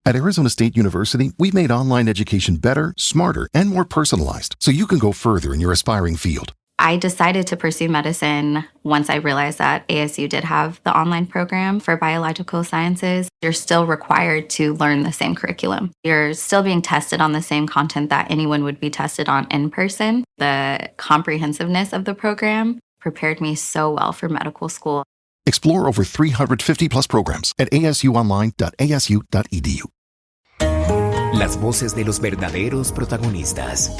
At Arizona State University, we've made online education better, smarter, and more personalized so you can go further in your aspiring field. I decided to pursue medicine once I realized that ASU did have the online program for biological sciences. You're still required to learn the same curriculum. You're still being tested on the same content that anyone would be tested on in person. The comprehensiveness of the program prepared me so well for medical school. Explore over 350 plus programs at asuonline.asu.edu. Las voces de los verdaderos protagonistas.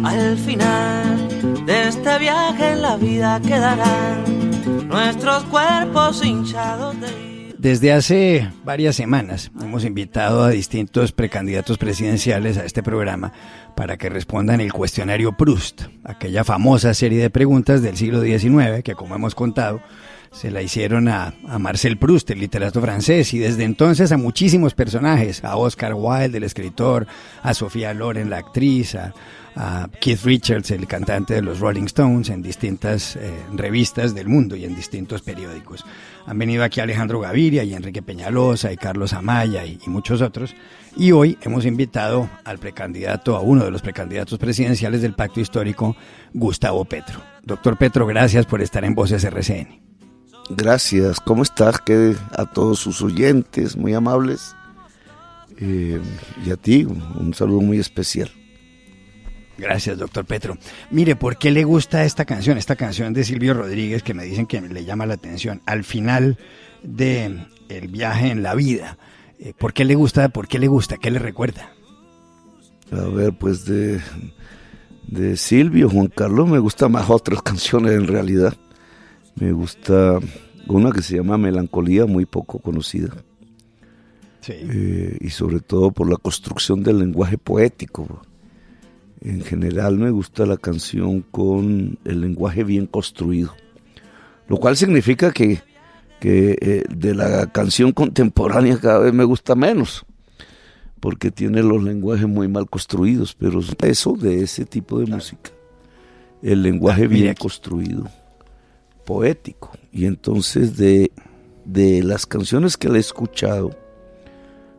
Al final de este viaje en la vida quedarán nuestros cuerpos hinchados de... Desde hace varias semanas hemos invitado a distintos precandidatos presidenciales a este programa para que respondan el cuestionario Proust, aquella famosa serie de preguntas del siglo XIX que, como hemos contado, se la hicieron a Marcel Proust, el literato francés, y desde entonces a muchísimos personajes, a Oscar Wilde, el escritor, a Sofía Loren, la actriz, a Keith Richards, el cantante de los Rolling Stones, en distintas revistas del mundo y en distintos periódicos. Han venido aquí Alejandro Gaviria y Enrique Peñalosa y Carlos Amaya y muchos otros. Y hoy hemos invitado a uno de los precandidatos presidenciales del Pacto Histórico, Gustavo Petro. Doctor Petro, gracias por estar en Voces RCN. Gracias, ¿cómo estás? Que a todos sus oyentes, muy amables. Y a ti, un saludo muy especial. Gracias, doctor Petro. Mire, ¿por qué le gusta esta canción? Esta canción de Silvio Rodríguez que me dicen que le llama la atención. Al final de El viaje en la vida. ¿Por qué le gusta? ¿Por qué le gusta? ¿Qué le recuerda? A ver, pues de Silvio, Juan Carlos, me gustan más otras canciones en realidad. Me gusta una que se llama Melancolía, muy poco conocida. Sí. Y sobre todo por la construcción del lenguaje poético. En general me gusta la canción con el lenguaje bien construido, lo cual significa que de la canción contemporánea cada vez me gusta menos, porque tiene los lenguajes muy mal construidos, pero eso de ese tipo de música, el lenguaje bien construido, poético. Y entonces de las canciones que le he escuchado,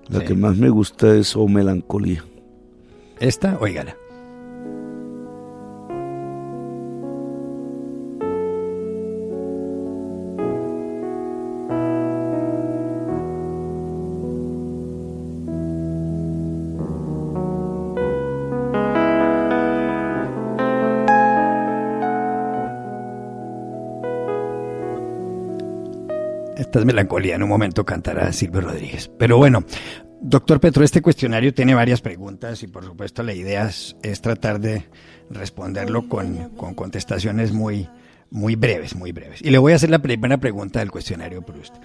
la que más me gusta es O Melancolía. Esta, óigala. Esta es Melancolía, en un momento cantará Silvio Rodríguez. Pero bueno, doctor Petro, este cuestionario tiene varias preguntas y por supuesto la idea es tratar de responderlo con contestaciones muy breves. Y le voy a hacer la primera pregunta del cuestionario Proust.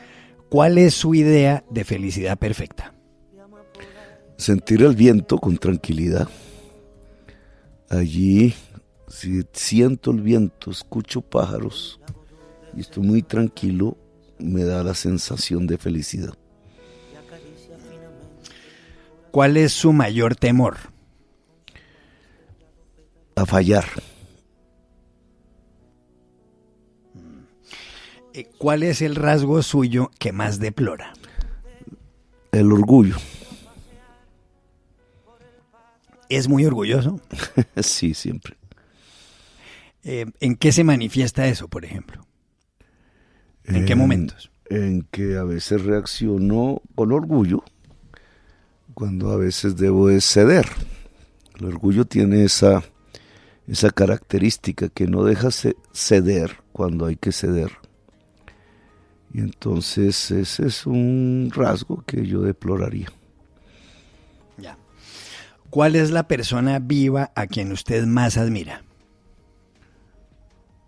¿Cuál es su idea de felicidad perfecta? Sentir el viento con tranquilidad. Allí, si siento el viento, escucho pájaros y estoy muy tranquilo, me da la sensación de felicidad. ¿Cuál es su mayor temor? A fallar. ¿Cuál es el rasgo suyo que más deplora? El orgullo. ¿Es muy orgulloso? Sí, siempre. ¿En qué se manifiesta eso, por ejemplo? ¿En qué momentos? En que a veces reacciono con orgullo, cuando a veces debo de ceder. El orgullo tiene esa característica que no deja ceder cuando hay que ceder. Y entonces ese es un rasgo que yo deploraría. Ya. ¿Cuál es la persona viva a quien usted más admira?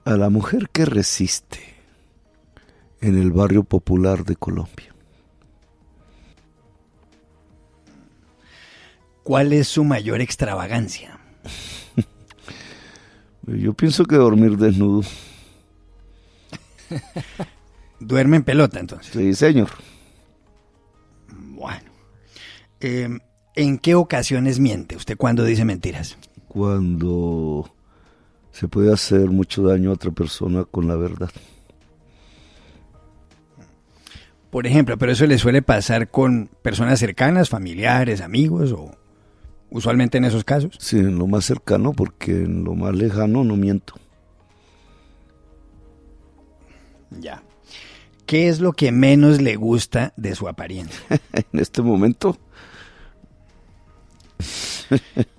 A la mujer que resiste en el barrio popular de Colombia. ¿Cuál es su mayor extravagancia? Yo pienso que dormir desnudo. ¿Duerme en pelota entonces? Sí, señor. Bueno. ¿En qué ocasiones miente? ¿Usted cuándo dice mentiras? Cuando se puede hacer mucho daño a otra persona con la verdad. Por ejemplo, pero eso le suele pasar con personas cercanas, familiares, amigos, o usualmente en esos casos. Sí, en lo más cercano, porque en lo más lejano no miento. Ya. ¿Qué es lo que menos le gusta de su apariencia? En este momento,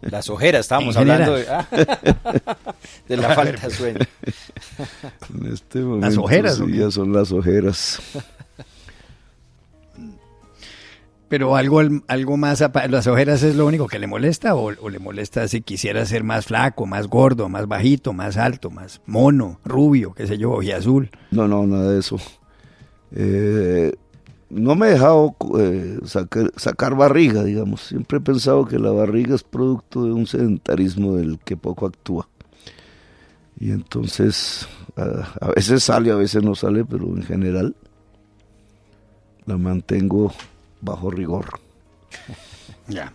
Las ojeras, estábamos En hablando general. de la falta de sueño. en este momento ojeras, ¿o sí, qué? ya son las ojeras. Pero algo más, ¿las ojeras es lo único que le molesta o le molesta si quisiera ser más flaco, más gordo, más bajito, más alto, más mono, rubio, qué sé yo, ojiazul? No, nada de eso. No me he dejado sacar barriga, digamos. Siempre he pensado que la barriga es producto de un sedentarismo del que poco actúa. Y entonces, a veces sale, a veces no sale, pero en general la mantengo bajo rigor. Ya.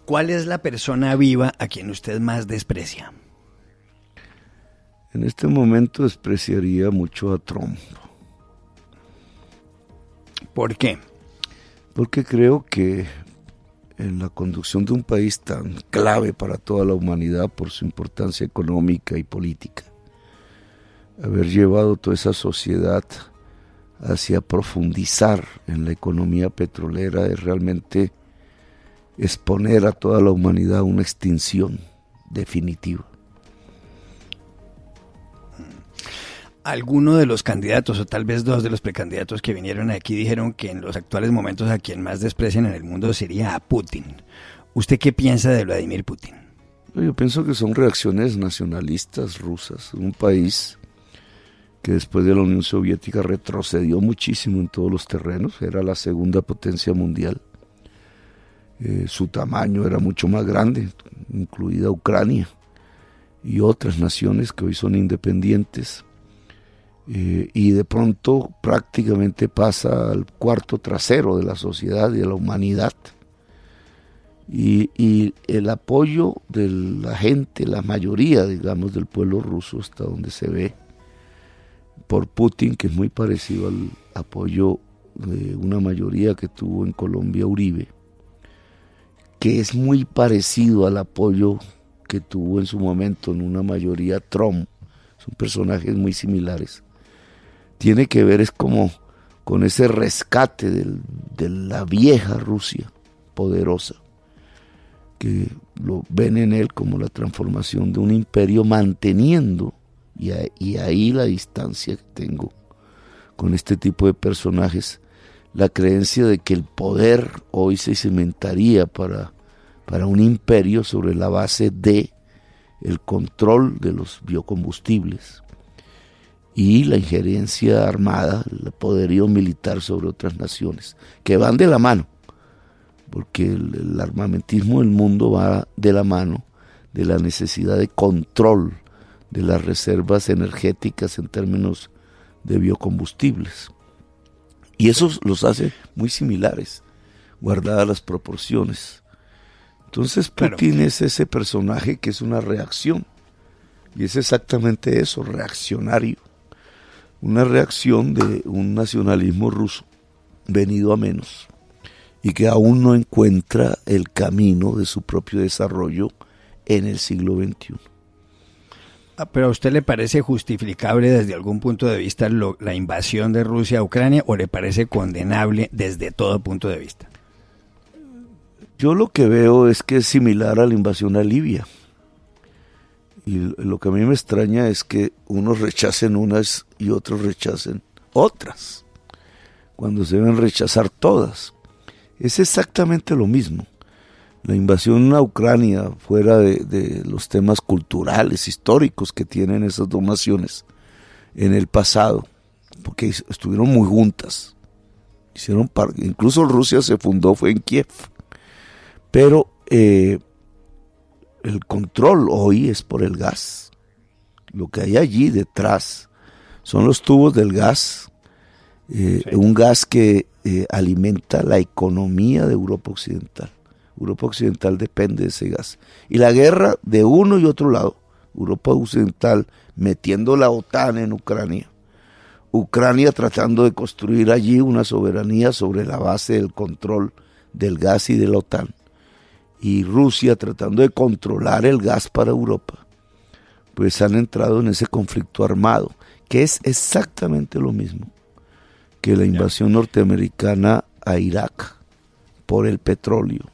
¿Cuál es la persona viva a quien usted más desprecia? En este momento despreciaría mucho a Trump, ¿Por qué? porque creo que en la conducción de un país tan clave para toda la humanidad por su importancia económica y política, haber llevado toda esa sociedad hacia profundizar en la economía petrolera es realmente exponer a toda la humanidad a una extinción definitiva. Alguno de los candidatos, o tal vez dos de los precandidatos que vinieron aquí, dijeron que en los actuales momentos a quien más desprecian en el mundo sería a Putin. ¿Usted qué piensa de Vladimir Putin? Yo pienso que son reacciones nacionalistas rusas, un país que después de la Unión Soviética retrocedió muchísimo en todos los terrenos, era la segunda potencia mundial. Su tamaño era mucho más grande, incluida Ucrania y otras naciones que hoy son independientes. Y de pronto prácticamente pasa al cuarto trasero de la sociedad y de la humanidad. Y el apoyo de la gente, la mayoría, digamos, del pueblo ruso, hasta donde se ve, por Putin, que es muy parecido al apoyo de una mayoría que tuvo en Colombia Uribe, que es muy parecido al apoyo que tuvo en su momento en una mayoría Trump. Son personajes muy similares. Tiene que ver es como con ese rescate de la vieja Rusia poderosa, que lo ven en él como la transformación de un imperio manteniendo, y ahí la distancia que tengo con este tipo de personajes, la creencia de que el poder hoy se cimentaría para un imperio sobre la base de el control de los biocombustibles y la injerencia armada, el poderío militar sobre otras naciones, que van de la mano, porque el armamentismo del mundo va de la mano de la necesidad de control de las reservas energéticas en términos de biocombustibles. Y eso los hace muy similares, guardadas las proporciones. Entonces Putin es ese personaje que es una reacción, y es exactamente eso, reaccionario. Una reacción de un nacionalismo ruso venido a menos y que aún no encuentra el camino de su propio desarrollo en el siglo XXI. ¿Pero a usted le parece justificable desde algún punto de vista la invasión de Rusia a Ucrania o le parece condenable desde todo punto de vista? Yo lo que veo es que es similar a la invasión a Libia. Y lo que a mí me extraña es que unos rechacen unas y otros rechacen otras, cuando se deben rechazar todas. Es exactamente lo mismo. La invasión a Ucrania, fuera de los temas culturales, históricos que tienen esas dos naciones en el pasado, porque estuvieron muy juntas. Incluso Rusia se fundó, fue en Kiev. Pero el control hoy es por el gas. Lo que hay allí detrás son los tubos del gas un gas que alimenta la economía de Europa Occidental. Europa Occidental depende de ese gas. Y la guerra de uno y otro lado, Europa Occidental metiendo la OTAN en Ucrania, Ucrania tratando de construir allí una soberanía sobre la base del control del gas y de la OTAN, y Rusia tratando de controlar el gas para Europa, pues han entrado en ese conflicto armado, que es exactamente lo mismo que la invasión norteamericana a Irak por el petróleo,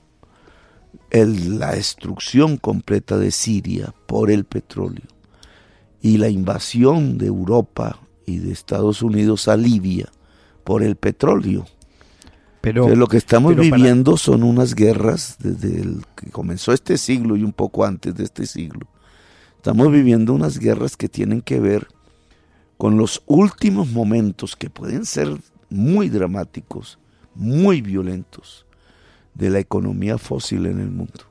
la destrucción completa de Siria por el petróleo, y la invasión de Europa y de Estados Unidos a Libia por el petróleo. Pero lo que estamos viviendo son unas guerras desde que comenzó este siglo y un poco antes de este siglo. Estamos viviendo unas guerras que tienen que ver con los últimos momentos, que pueden ser muy dramáticos, muy violentos, de la economía fósil en el mundo.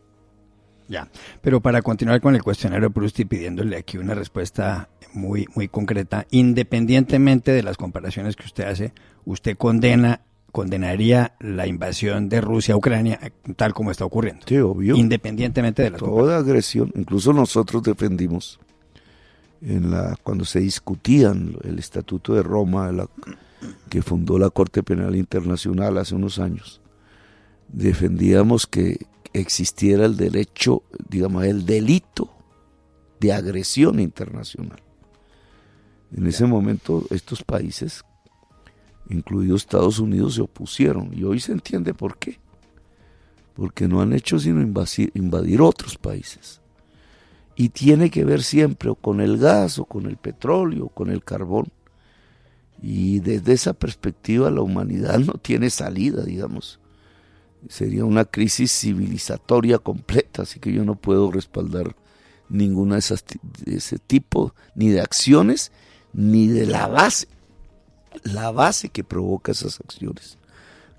Ya, pero para continuar con el cuestionario Proust y pidiéndole aquí una respuesta muy, muy concreta, independientemente de las comparaciones que usted hace, ¿usted condenaría la invasión de Rusia a Ucrania tal como está ocurriendo? Sí, obvio. Independientemente de las toda agresión. Incluso nosotros defendimos, cuando se discutían el Estatuto de Roma, que fundó la Corte Penal Internacional hace unos años, defendíamos que existiera el derecho, digamos, el delito de agresión internacional. En ese momento estos países, incluidos Estados Unidos, se opusieron, y hoy se entiende por qué. Porque no han hecho sino invadir otros países. Y tiene que ver siempre o con el gas, o con el petróleo, o con el carbón. Y desde esa perspectiva la humanidad no tiene salida, digamos. Sería una crisis civilizatoria completa, así que yo no puedo respaldar ninguna de ese tipo, ni de acciones, ni de la base que provoca esas acciones.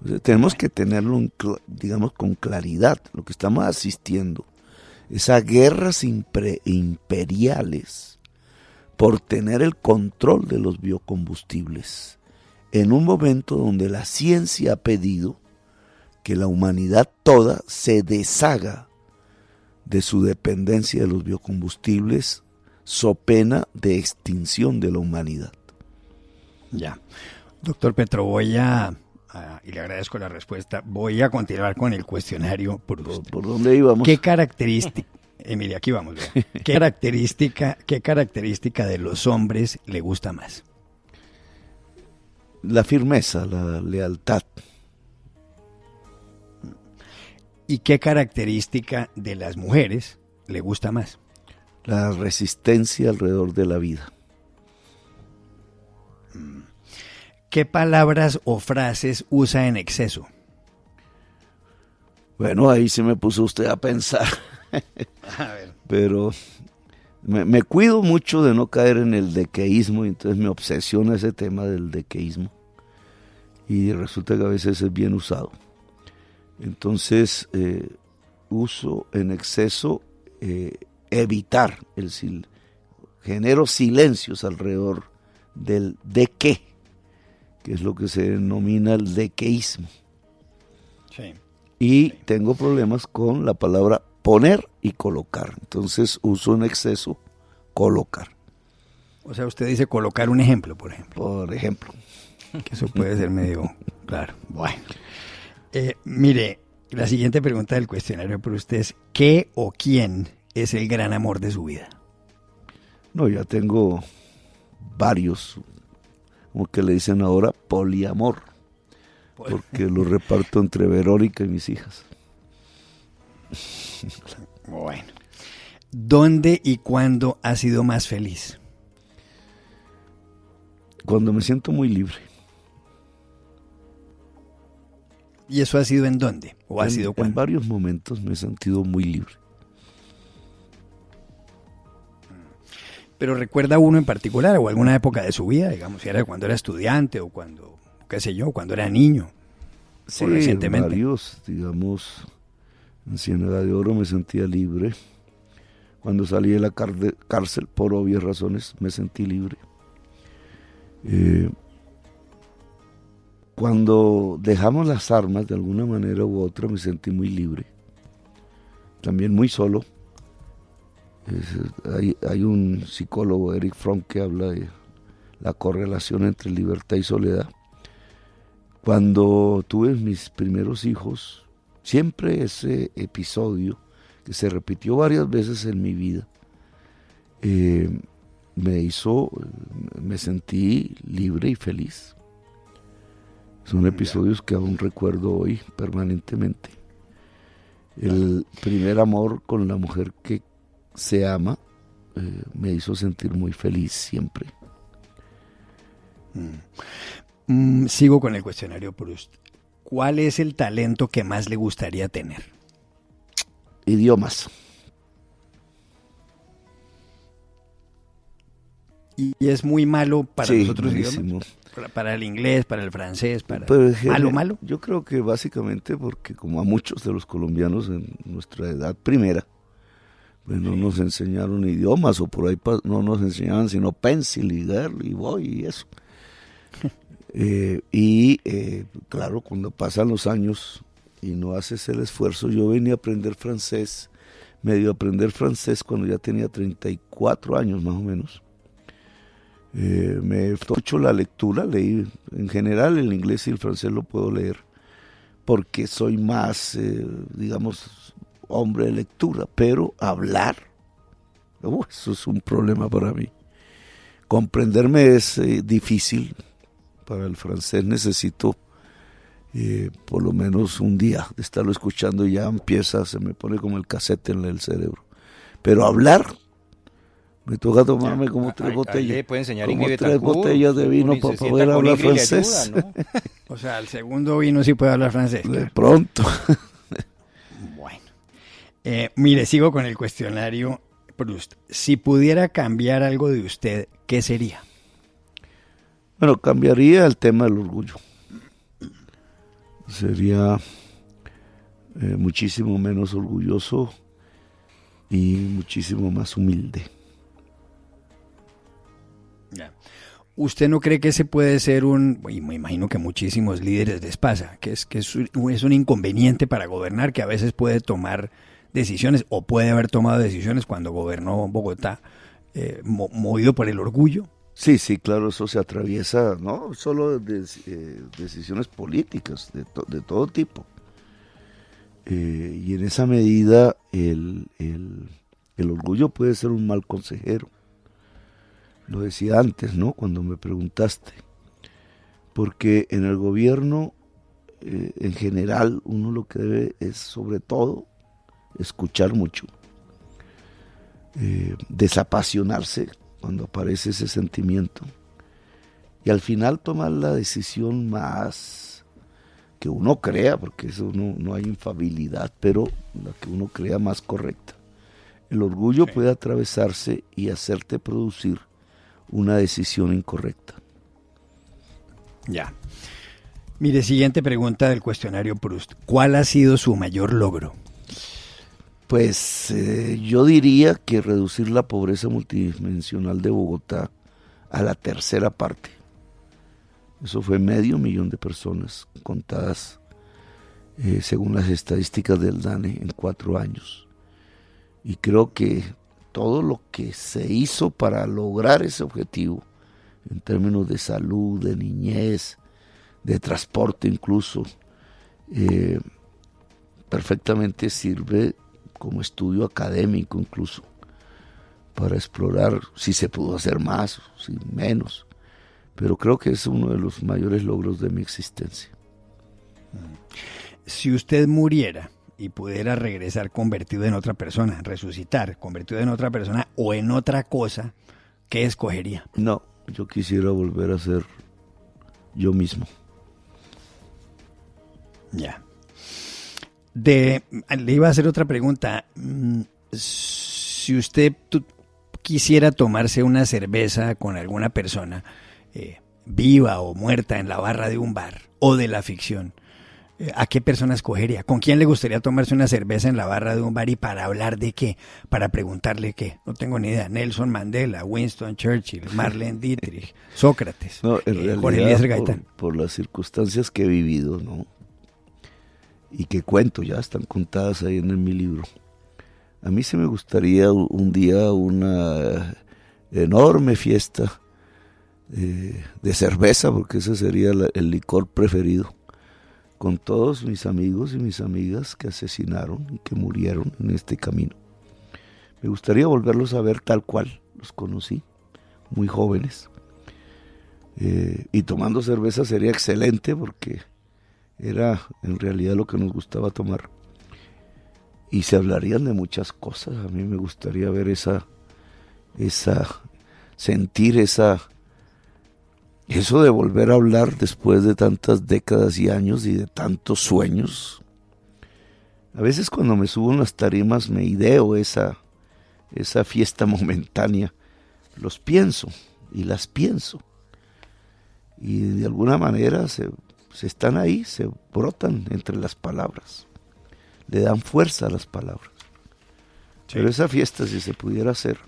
O sea, tenemos que tenerlo, digamos, con claridad. Lo que estamos asistiendo es a guerras imperiales por tener el control de los biocombustibles, en un momento donde la ciencia ha pedido que la humanidad toda se deshaga de su dependencia de los biocombustibles, so pena de extinción de la humanidad. Ya. Doctor Petro, y le agradezco la respuesta, voy a continuar con el cuestionario Proust. ¿Por dónde íbamos? ¿Qué característica, Emilia, aquí vamos, ¿qué característica de los hombres le gusta más? La firmeza, la lealtad. ¿Y qué característica de las mujeres le gusta más? La resistencia alrededor de la vida. ¿Qué palabras o frases usa en exceso? Bueno, ahí se me puso usted a pensar. A ver. Pero me cuido mucho de no caer en el dequeísmo, y entonces me obsesiona ese tema del dequeísmo. Y resulta que a veces es bien usado. Entonces, uso en exceso evitar genero silencios alrededor del de qué, que es lo que se denomina el dequeísmo. Sí. Y tengo problemas con la palabra poner y colocar. Entonces uso en exceso colocar. O sea, usted dice colocar un ejemplo, por ejemplo. Por ejemplo. Que eso puede ser medio claro. Bueno. Mire, la siguiente pregunta del cuestionario para usted es: ¿qué o quién es el gran amor de su vida? No, ya tengo varios, como que le dicen ahora, poliamor, porque lo reparto entre Verónica y mis hijas. Bueno. ¿Dónde y cuándo ha sido más feliz? Cuando me siento muy libre. ¿Y eso ha sido en dónde? ¿O ha sido cuándo? En varios momentos me he sentido muy libre. ¿Pero recuerda uno en particular o alguna época de su vida? Digamos, si era cuando era estudiante o cuando, qué sé yo, cuando era niño. Sí, recientemente. Varios, digamos, en Ciénaga de Oro me sentía libre. Cuando salí de la cárcel, por obvias razones, me sentí libre. Cuando dejamos las armas de alguna manera u otra me sentí muy libre, también muy solo. Hay un psicólogo, Eric Fromm, que habla de la correlación entre libertad y soledad. Cuando tuve mis primeros hijos, siempre ese episodio que se repitió varias veces en mi vida, me sentí libre y feliz. Son episodios que aún recuerdo hoy permanentemente. El primer amor con la mujer que se ama me hizo sentir muy feliz siempre. Sigo con el cuestionario Proust. ¿Cuál es el talento que más le gustaría tener? Idiomas. Y es muy malo para Sí, los otros malísimo. idiomas. Para el inglés, para el francés, para... Pero ¿Malo? Yo creo que básicamente porque como a muchos de los colombianos en nuestra edad primera, pues no nos enseñaron idiomas, o por ahí no nos enseñaban sino pencil y girl y boy y eso. Claro, cuando pasan los años y no haces el esfuerzo, yo venía a aprender francés, medio aprender francés cuando ya tenía 34 años más o menos. Me gustó mucho la lectura, leí en general el inglés y el francés lo puedo leer porque soy más, digamos, hombre de lectura, pero hablar, eso es un problema para mí. Comprenderme es difícil. Para el francés necesito por lo menos un día de estarlo escuchando y ya se me pone como el casete en el cerebro. Pero hablar, me toca tomarme como tres botellas. Le puede enseñar como Ingrid tres Betancourt, botellas de vino uno para se sienta poder con hablar Ingrid y le francés. ayuda, ¿no? O sea, al segundo vino sí puede hablar francés. De pronto. Bueno. Mire, sigo con el cuestionario Proust. Si pudiera cambiar algo de usted, ¿qué sería? Bueno, cambiaría el tema del orgullo. Sería muchísimo menos orgulloso y muchísimo más humilde. Ya. ¿Usted no cree que ese puede ser y me imagino que a muchísimos líderes les pasa, que es un inconveniente para gobernar, que a veces puede tomar decisiones o puede haber tomado decisiones cuando gobernó Bogotá, movido por el orgullo? Sí, claro, eso se atraviesa, no solo decisiones políticas, de todo tipo. Y en esa medida el orgullo puede ser un mal consejero. Lo decía antes, ¿no? Cuando me preguntaste. Porque en el gobierno, en general, uno lo que debe es, sobre todo, escuchar mucho. Desapasionarse cuando aparece ese sentimiento. Y al final tomar la decisión más que uno crea, porque eso no hay infalibilidad, pero la que uno crea más correcta. El orgullo puede atravesarse y hacerte producir una decisión incorrecta. Ya. Mire, siguiente pregunta del cuestionario Proust. ¿Cuál ha sido su mayor logro? Pues yo diría que reducir la pobreza multidimensional de Bogotá a la tercera parte. Eso fue 500,000 de personas contadas según las estadísticas del DANE en 4 años. Y creo que todo lo que se hizo para lograr ese objetivo, en términos de salud, de niñez, de transporte incluso, perfectamente sirve como estudio académico incluso, para explorar si se pudo hacer más, si menos. Pero creo que es uno de los mayores logros de mi existencia. Si usted muriera y pudiera regresar convertido en otra persona, resucitar, convertido en otra persona o en otra cosa, ¿qué escogería? No, yo quisiera volver a ser yo mismo. Ya. Le iba a hacer otra pregunta. Si usted quisiera tomarse una cerveza con alguna persona, viva o muerta, en la barra de un bar o de la ficción, ¿A qué persona escogería? ¿Con quién le gustaría tomarse una cerveza en la barra de un bar y para hablar de qué? Para preguntarle qué. No tengo ni idea. Nelson Mandela, Winston Churchill, Marlene Dietrich, Sócrates, No, en Jorge realidad, Eliezer Gaitán. por las circunstancias que he vivido, ¿no? Y que cuento, ya están contadas ahí en mi libro. A mí sí me gustaría un día una enorme fiesta de cerveza, porque ese sería el licor preferido, con todos mis amigos y mis amigas que asesinaron y que murieron en este camino. Me gustaría volverlos a ver tal cual los conocí, muy jóvenes. Y tomando cerveza sería excelente, porque era en realidad lo que nos gustaba tomar. Y se hablarían de muchas cosas. A mí me gustaría ver sentir eso de volver a hablar después de tantas décadas y años y de tantos sueños. A veces cuando me subo en las tarimas me ideo esa fiesta momentánea. Los pienso y las pienso. Y de alguna manera se están ahí, se brotan entre las palabras. Le dan fuerza a las palabras. Sí. Pero esa fiesta, si se pudiera hacer,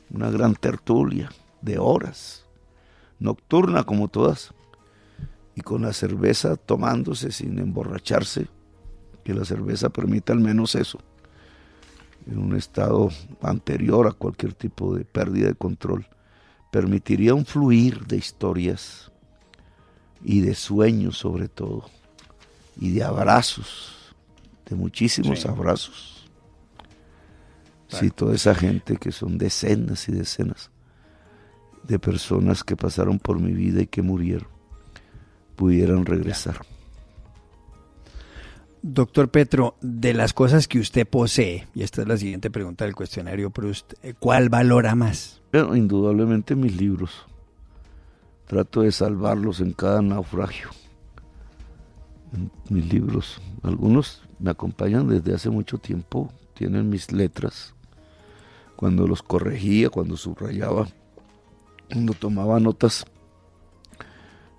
una gran tertulia de horas, nocturna como todas, y con la cerveza tomándose sin emborracharse, que la cerveza permita al menos eso, en un estado anterior a cualquier tipo de pérdida de control, permitiría un fluir de historias y de sueños sobre todo, y de abrazos, de muchísimos abrazos. Sí, toda esa gente que son decenas y decenas de personas que pasaron por mi vida y que murieron, pudieran regresar. Doctor Petro, de las cosas que usted posee, y esta es la siguiente pregunta del cuestionario Proust, ¿cuál valora más? Bueno, indudablemente mis libros. Trato de salvarlos en cada naufragio. En mis libros, algunos me acompañan desde hace mucho tiempo, tienen mis letras. Cuando los corregía, cuando subrayaba, cuando tomaba notas,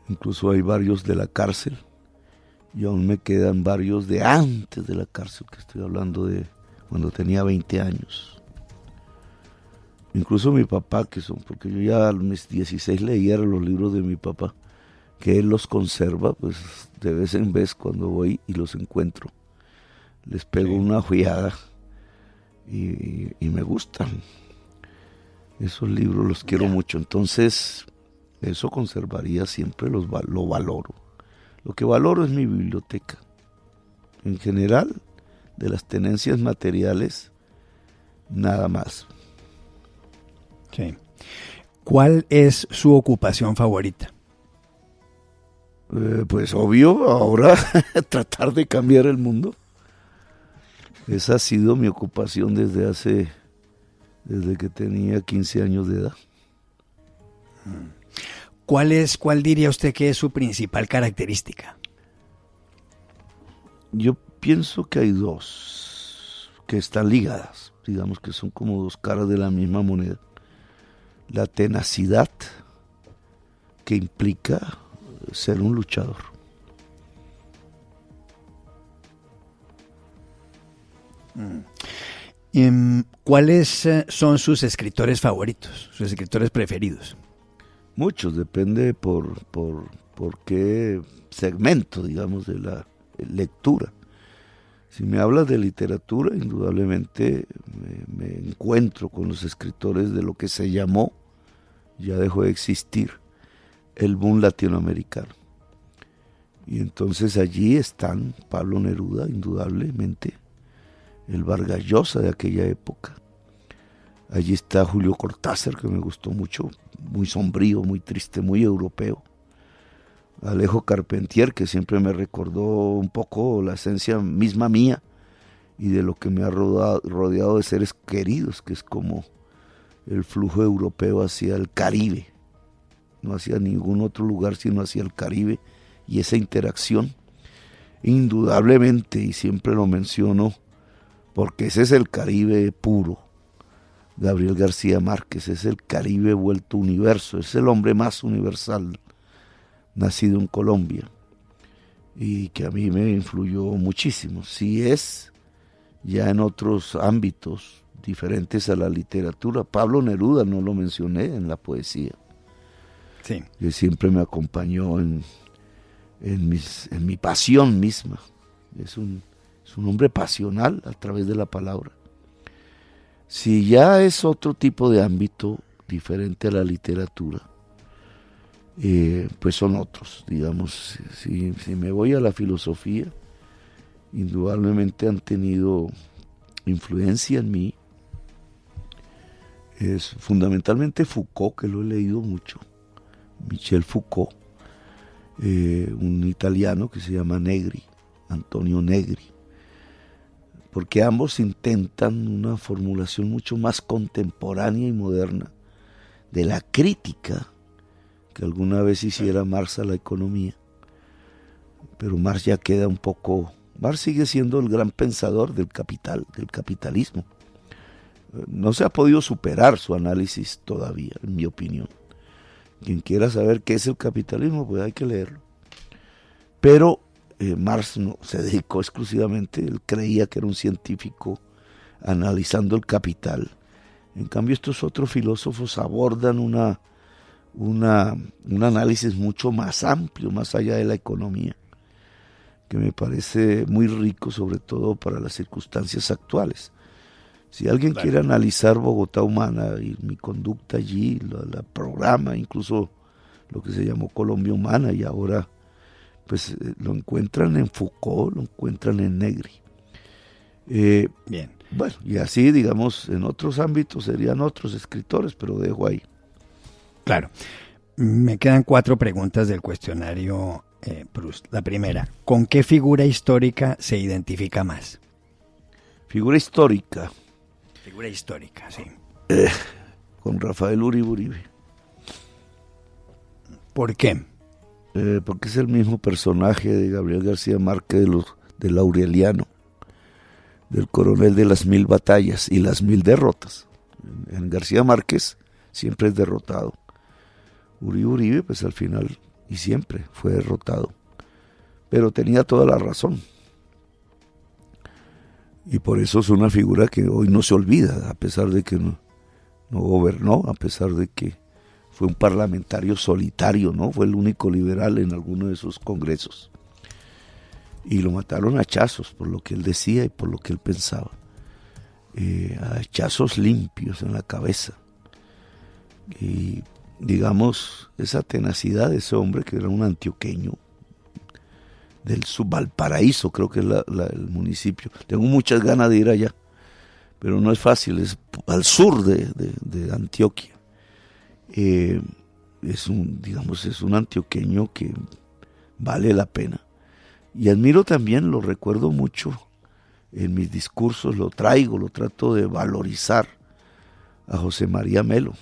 incluso hay varios de la cárcel, y aún me quedan varios de antes de la cárcel, que estoy hablando de cuando tenía 20 años. Incluso mi papá, porque yo ya a mis 16 leía los libros de mi papá, que él los conserva, pues de vez en vez cuando voy y los encuentro, les pego una ojeada y me gustan. Esos libros los quiero mucho, entonces eso conservaría siempre, lo valoro. Lo que valoro es mi biblioteca. En general, de las tenencias materiales, nada más. Sí. ¿Cuál es su ocupación favorita? Pues obvio, ahora tratar de cambiar el mundo. Esa ha sido mi ocupación desde que tenía 15 años de edad. ¿Cuál diría usted que es su principal característica? Yo pienso que hay dos que están ligadas, digamos que son como dos caras de la misma moneda. La tenacidad, que implica ser un luchador. ¿Cuáles son sus escritores favoritos, sus escritores preferidos? Muchos, depende por qué segmento, digamos, de la lectura. Si me hablas de literatura, indudablemente me encuentro con los escritores de lo que se llamó, ya dejó de existir, el boom latinoamericano. Y entonces allí están Pablo Neruda, indudablemente, el Vargas Llosa de aquella época. Allí está Julio Cortázar, que me gustó mucho, muy sombrío, muy triste, muy europeo. Alejo Carpentier, que siempre me recordó un poco la esencia misma mía y de lo que me ha rodeado de seres queridos, que es como el flujo europeo hacia el Caribe, no hacia ningún otro lugar, sino hacia el Caribe, y esa interacción, indudablemente, y siempre lo menciono, porque ese es el Caribe puro. Gabriel García Márquez es el Caribe vuelto universo, es el hombre más universal nacido en Colombia. y que a mí me influyó muchísimo. Si es ya en otros ámbitos diferentes a la literatura, Pablo Neruda no lo mencioné en la poesía, Sí. que siempre me acompañó en mi pasión misma. Es un hombre pasional a través de la palabra. Si ya es otro tipo de ámbito diferente a la literatura, pues son otros, digamos. Si me voy a la filosofía, indudablemente han tenido influencia en mí. Es fundamentalmente Foucault, que lo he leído mucho, Michel Foucault, un italiano que se llama Negri, Antonio Negri, porque ambos intentan una formulación mucho más contemporánea y moderna de la crítica que alguna vez hiciera Marx a la economía, pero Marx ya queda un poco. Marx sigue siendo el gran pensador del capitalismo. No se ha podido superar su análisis todavía, en mi opinión. Quien quiera saber qué es el capitalismo, pues hay que leerlo. Pero Marx no se dedicó exclusivamente, él creía que era un científico analizando el capital. En cambio, estos otros filósofos abordan un análisis mucho más amplio, más allá de la economía, que me parece muy rico, sobre todo para las circunstancias actuales. Si alguien quiere analizar Bogotá humana y mi conducta allí, la programa, incluso lo que se llamó Colombia humana, y ahora pues lo encuentran en Foucault, lo encuentran en Negri. Bien. Bueno, y así, digamos, en otros ámbitos serían otros escritores, pero dejo ahí. Claro. Me quedan 4 preguntas del cuestionario Proust. La primera, ¿con qué figura histórica se identifica más? Figura histórica. Figura histórica, sí. Con Rafael Uribe Uribe. ¿Por qué? Porque es el mismo personaje de Gabriel García Márquez del Aureliano, del coronel de las 1000 batallas y las 1000 derrotas. En García Márquez siempre es derrotado. Uribe, pues al final y siempre fue derrotado, pero tenía toda la razón. Y por eso es una figura que hoy no se olvida, a pesar de que no gobernó, a pesar de que fue un parlamentario solitario, ¿no? Fue el único liberal en alguno de sus congresos. Y lo mataron a hachazos por lo que él decía y por lo que él pensaba. A hachazos limpios en la cabeza. Y digamos, esa tenacidad de ese hombre, que era un antioqueño del Valparaíso, creo que es el municipio. Tengo muchas ganas de ir allá, pero no es fácil, es al sur de Antioquia. Es un antioqueño que vale la pena. Y admiro también, lo recuerdo mucho en mis discursos, lo trato de valorizar a José María Melo.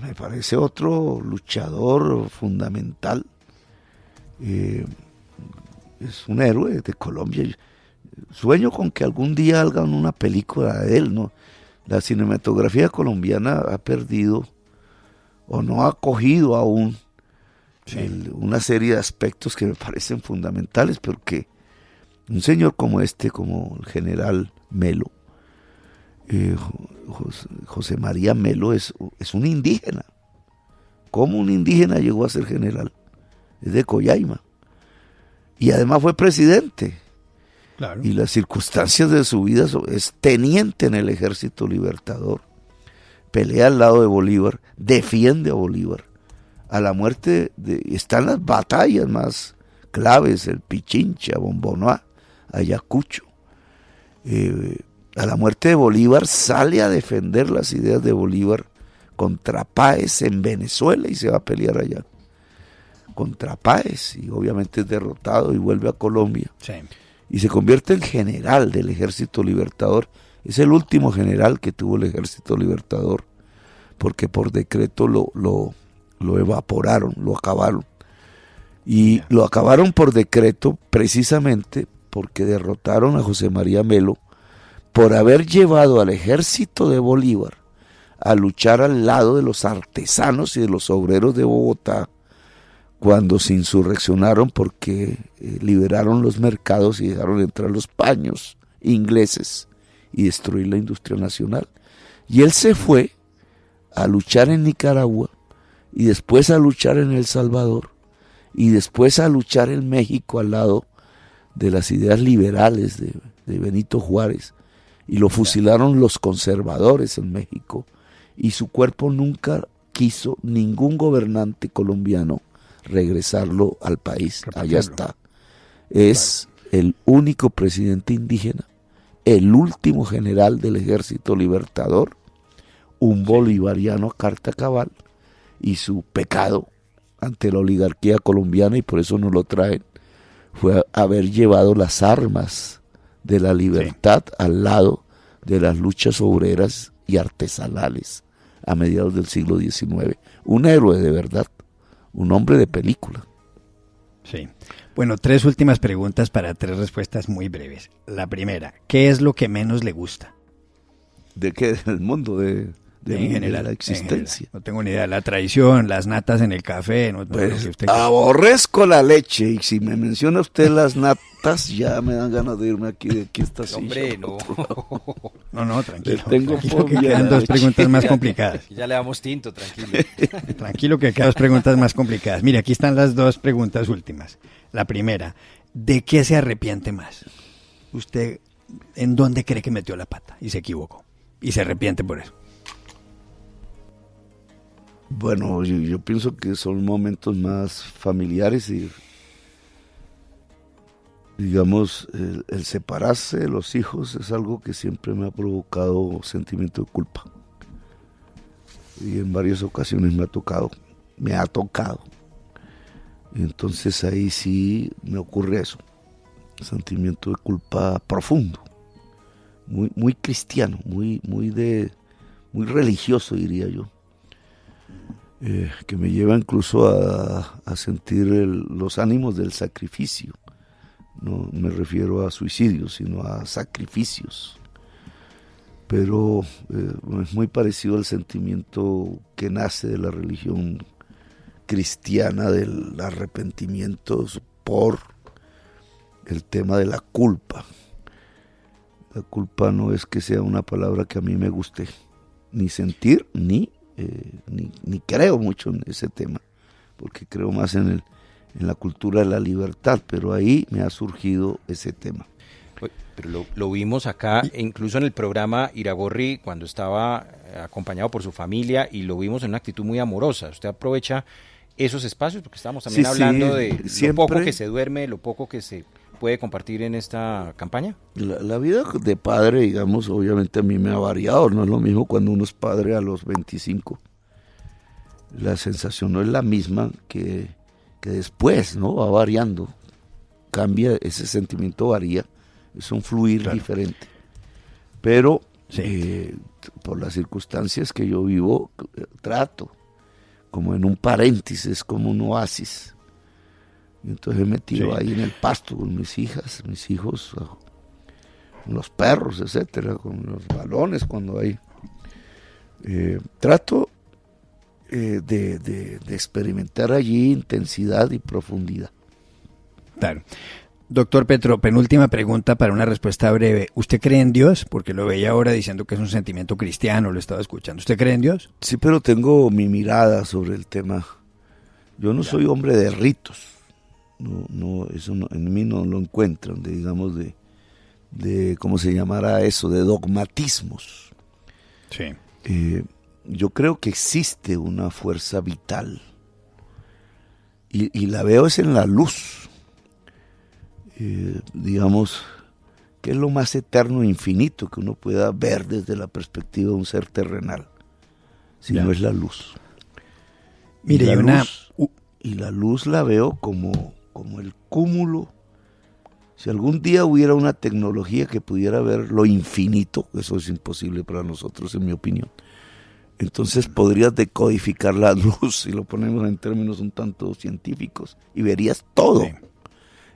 Me parece otro luchador fundamental. Es un héroe de Colombia. Sueño con que algún día hagan una película de él, ¿no? La cinematografía colombiana ha perdido o no ha acogido aún una serie de aspectos que me parecen fundamentales, pero que un señor como como el general Melo, José María Melo es un indígena. ¿Cómo un indígena llegó a ser general? Es de Coyaima. Y además fue presidente. Claro. Y las circunstancias de su vida es teniente en el Ejército Libertador. Pelea al lado de Bolívar, defiende a Bolívar. A la muerte están las batallas más claves, el Pichincha, Bombonoá, Ayacucho. A la muerte de Bolívar sale a defender las ideas de Bolívar contra Páez en Venezuela y se va a pelear allá contra Páez, y obviamente es derrotado y vuelve a Colombia. Sí. Y se convierte en general del Ejército Libertador. Es el último general que tuvo el Ejército Libertador, porque por decreto lo evaporaron, lo acabaron. Y lo acabaron por decreto precisamente porque derrotaron a José María Melo por haber llevado al ejército de Bolívar a luchar al lado de los artesanos y de los obreros de Bogotá cuando se insurreccionaron porque liberaron los mercados y dejaron entrar los paños ingleses y destruir la industria nacional. Y él se fue a luchar en Nicaragua y después a luchar en El Salvador y después a luchar en México al lado de las ideas liberales de Benito Juárez, y lo fusilaron los conservadores en México, y su cuerpo nunca quiso ningún gobernante colombiano regresarlo al país. Allá está. Es el único presidente indígena, el último general del Ejército Libertador, un bolivariano a carta cabal, y su pecado ante la oligarquía colombiana, y por eso no lo traen, fue haber llevado las armas de la libertad al lado de las luchas obreras y artesanales a mediados del siglo XIX. Un héroe de verdad, un hombre de película. Sí. Bueno, 3 últimas preguntas para 3 respuestas muy breves. La primera, ¿qué es lo que menos le gusta? ¿De qué? Del mundo, de en general, la existencia. No tengo ni idea. La traición, las natas en el café. No, Pues, usted... aborrezco la leche, y si me menciona usted las natas, ya me dan ganas de irme aquí de aquí esta silla. Hombre, no. No, tranquilo. Tengo Tranquilo, que fobia quedan a la 2 leche. preguntas más complicadas. Ya le damos tinto, tranquilo. Tranquilo, que quedan 2 preguntas más complicadas. Mire, aquí están las 2 preguntas últimas. La primera, ¿de qué se arrepiente más? ¿Usted en dónde cree que metió la pata y se equivocó? Y se arrepiente por eso. Bueno, yo pienso que son momentos más familiares y, digamos, el separarse de los hijos es algo que siempre me ha provocado sentimiento de culpa. Y en varias ocasiones me ha tocado. Y entonces ahí sí me ocurre eso, sentimiento de culpa profundo, muy cristiano, muy religioso, diría yo. Que me lleva incluso a sentir los ánimos del sacrificio. No me refiero a suicidios, sino a sacrificios. Pero es muy parecido al sentimiento que nace de la religión cristiana, del arrepentimiento por el tema de la culpa. La culpa no es que sea una palabra que a mí me guste ni sentir, ni creo mucho en ese tema, porque creo más en la cultura de la libertad, pero ahí me ha surgido ese tema. Pero lo vimos acá, incluso en el programa Iragorri, cuando estaba acompañado por su familia, y lo vimos en una actitud muy amorosa. Usted aprovecha esos espacios, porque estamos también hablando de lo poco que se duerme, lo poco que se puede compartir en esta campaña. La vida de padre, digamos, obviamente a mí me ha variado. No es lo mismo cuando uno es padre a los 25. La sensación no es la misma que después, ¿no? Va variando. Cambia, ese sentimiento varía. Es un fluir diferente. Pero por las circunstancias que yo vivo, trato como en un paréntesis, como un oasis. Y entonces me tiro ahí en el pasto con mis hijas, mis hijos, con los perros, etcétera, con los balones cuando hay. Trato de experimentar allí intensidad y profundidad. Claro. Doctor Petro, penúltima pregunta para una respuesta breve. ¿Usted cree en Dios? Porque lo veía ahora diciendo que es un sentimiento cristiano, lo estaba escuchando. ¿Usted cree en Dios? Sí, pero tengo mi mirada sobre el tema. Yo no soy hombre de ritos. No, eso no, en mí no lo encuentran, digamos, de ¿cómo se llamará eso? De dogmatismos. Sí. Yo creo que existe una fuerza vital y la veo es en la luz. Digamos, que es lo más eterno e infinito que uno pueda ver desde la perspectiva de un ser terrenal, si no es la luz. Mire, y la luz la veo como el cúmulo. Si algún día hubiera una tecnología que pudiera ver lo infinito, eso es imposible para nosotros, en mi opinión, entonces podrías decodificar la luz, si lo ponemos en términos un tanto científicos, y verías todo. Sí.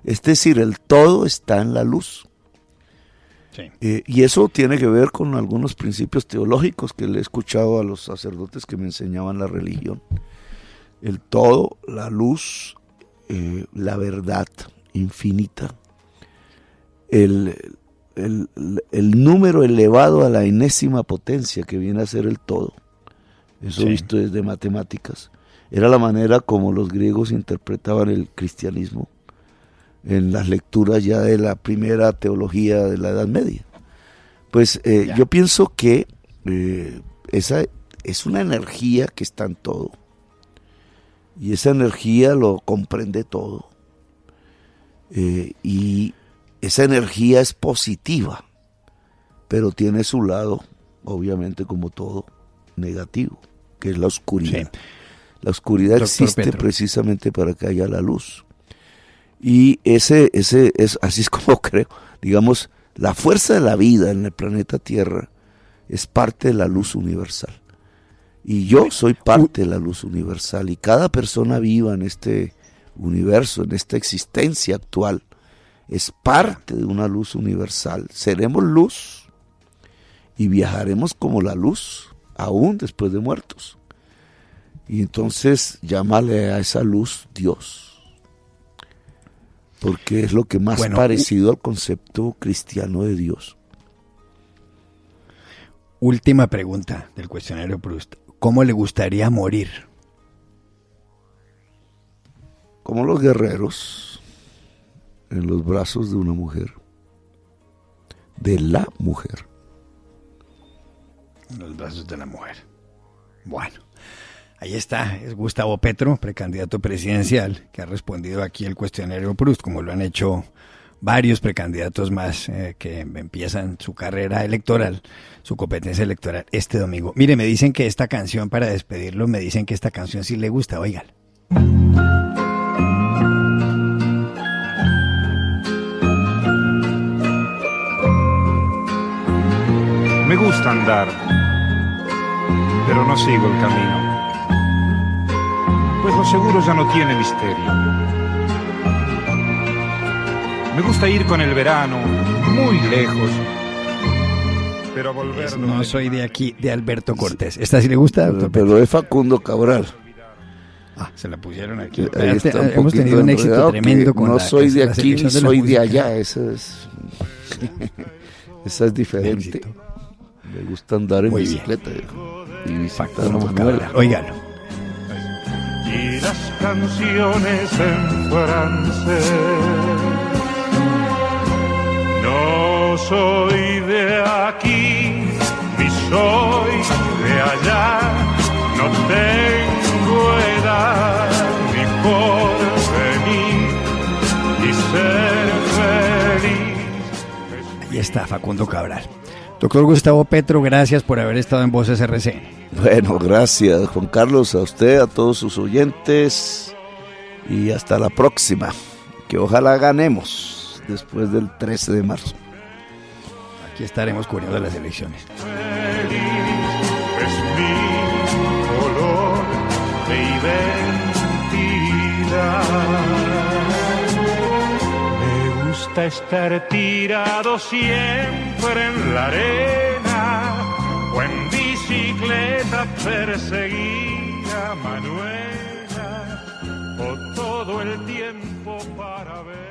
Es decir, el todo está en la luz. Sí. Y eso tiene que ver con algunos principios teológicos que le he escuchado a los sacerdotes que me enseñaban la religión. el todo, la luz, la verdad infinita, el número elevado a la enésima potencia que viene a ser el todo. Eso Sí. visto desde matemáticas. Era la manera como los griegos interpretaban el cristianismo en las lecturas ya de la primera teología de la Edad Media. Pues yo pienso que esa es una energía que está en todo. Y esa energía lo comprende todo. Y esa energía es positiva, pero tiene su lado, obviamente como todo, negativo, que es la oscuridad. Sí. La oscuridad Doctor existe Petro. precisamente para que haya la luz. Y ese es, así es como creo, digamos, la fuerza de la vida en el planeta Tierra es parte de la luz universal. Y yo soy parte de la luz universal, y cada persona viva en este universo, en esta existencia actual, es parte de una luz universal. Seremos luz y viajaremos como la luz, aún después de muertos. Y entonces llámale a esa luz Dios, porque es lo que más parecido al concepto cristiano de Dios. Última pregunta del cuestionario Proust. ¿Cómo le gustaría morir? Como los guerreros, en los brazos de una mujer, de la mujer. En los brazos de la mujer. Bueno, ahí está, es Gustavo Petro, precandidato presidencial, que ha respondido aquí el cuestionario Proust, como lo han hecho varios precandidatos más que empiezan su carrera electoral, su competencia electoral este domingo. Mire, me dicen que esta canción, para despedirlo, me dicen que esta canción sí le gusta, oigan. Me gusta andar, pero no sigo el camino, pues lo seguro ya no tiene misterio. Me gusta ir con el verano muy lejos, pero volver... No soy de aquí, de Alberto Cortés. ¿Esta sí le gusta, doctor Petro? Pero es Facundo Cabral. Ah, se la pusieron aquí. Ahí está un Hemos tenido un éxito enredado, tremendo con no soy de la aquí ni selección de la soy de música. allá. Esa es diferente. Éxito. Me gusta andar en Muy bicicleta y visitar a Facundo Manuela. Cabral. Óigalo. y las canciones en francés. No soy de aquí, ni soy de allá, no tengo edad ni porvenir, y ser feliz. Ahí está Facundo Cabral. Doctor Gustavo Petro, gracias por haber estado en Voces RCN. Bueno, gracias Juan Carlos, a usted, a todos sus oyentes, y hasta la próxima, que ojalá ganemos después del 13 de marzo. Aquí estaremos cubriendo las elecciones. Feliz es mi color de identidad. Me gusta estar tirado siempre en la arena o en bicicleta perseguir a Manuela o todo el tiempo para ver